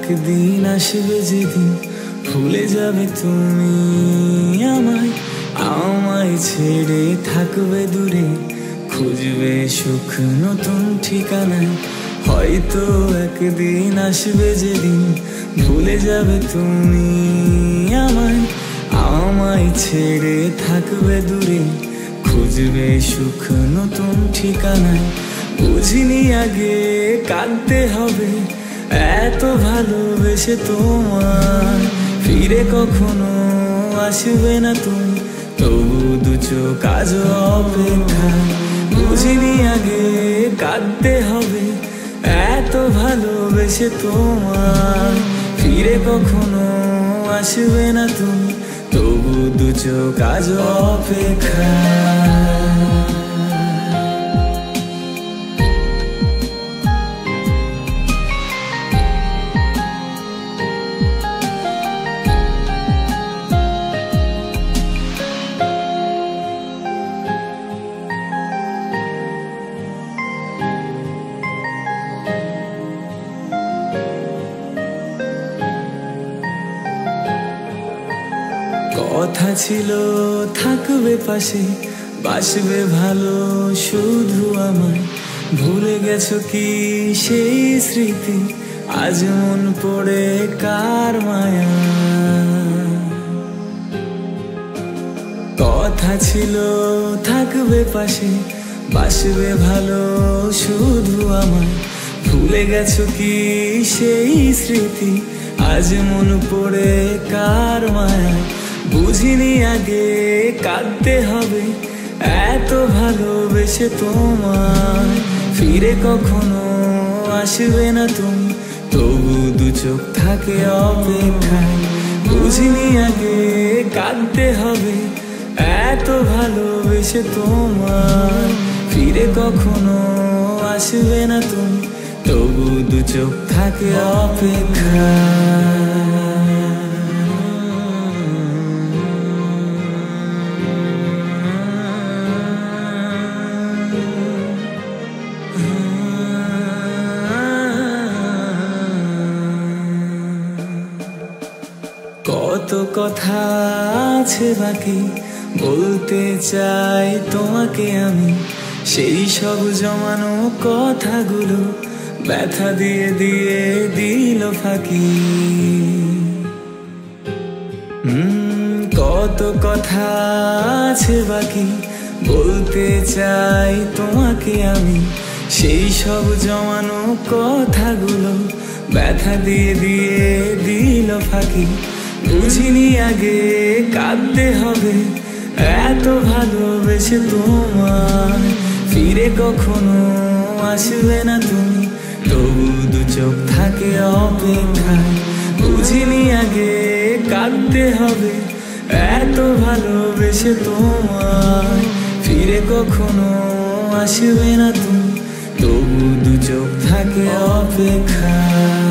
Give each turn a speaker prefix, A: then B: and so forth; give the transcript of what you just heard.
A: একদিন আসবে যেদিন ভুলে যাবে তুমি আমায়, আমায় ছেড়ে থাকবে দূরে, খুঁজবে সুখ নতুন ঠিকানায়। হয়তো একদিন আসবে যেদিন ভুলে যাবে তুমি আমায়, আমায় ছেড়ে থাকবে দূরে, খুঁজবে সুখ নতুন ঠিকানায়। বুঝিনি আগে কাঁদতে হবে এত ভালোবেসে তোমার, ফিরে কখনো আসবে না তুমি, তবু দু চোখ আজ অপেক্ষা। বুঝিনি আগে কাঁদতে হবে এত ভালোবেসে তোমার, ফিরে কখনো আসবে না তুমি, তবু দু চোখ আজ অপেক্ষা। কথা ছিল থাকবে পাশে, বাসবে ভালো শুধু আমায়, ভুলে গেছো কি সেই স্মৃতি, আজ মন পড়ে কার মায়া। কথা ছিল থাকবে পাশে, বাসবে ভালো শুধু আমায়, ভুলে গেছো কি সেই স্মৃতি, আজ মন পড়ে কার মায়া। বুঝিনি আগে কাঁদতে হবে এত ভালোবেসে তোমার, ফিরে কখনো আসবে না তুমি, তবু দু চোখ থাকে অপেক্ষায়। বুঝিনি আগে কাঁদতে হবে এত ভালোবেসে তোমার, ফিরে কখনো আসবে না তুমি, তবু দু চোখ থাকে অপেক্ষায়। কত কথা আছে বাকি বলতে চাই তোমাকে আমি, সেই সব জমানো কথাগুলো ব্যথা দিয়ে দিয়ে দিল ফাঁকি। কত কথা আছে বাকি বলতে চাই তোমাকে আমি, সেই সব জমানো কথাগুলো ব্যথা দিয়ে দিয়ে দিল ফাঁকি। বুঝিনি আগে কাঁদতে হবে এত ভালোবেসে তোমার, ফিরে কখনো আসবে না তুমি, তবু দু চোখ থাকে অপেক্ষায়। বুঝিনি আগে কাঁদতে হবে এত ভালোবেসে তোমার, ফিরে কখনো আসবে না তুমি, তবু দু চোখ থাকে অপেক্ষায়।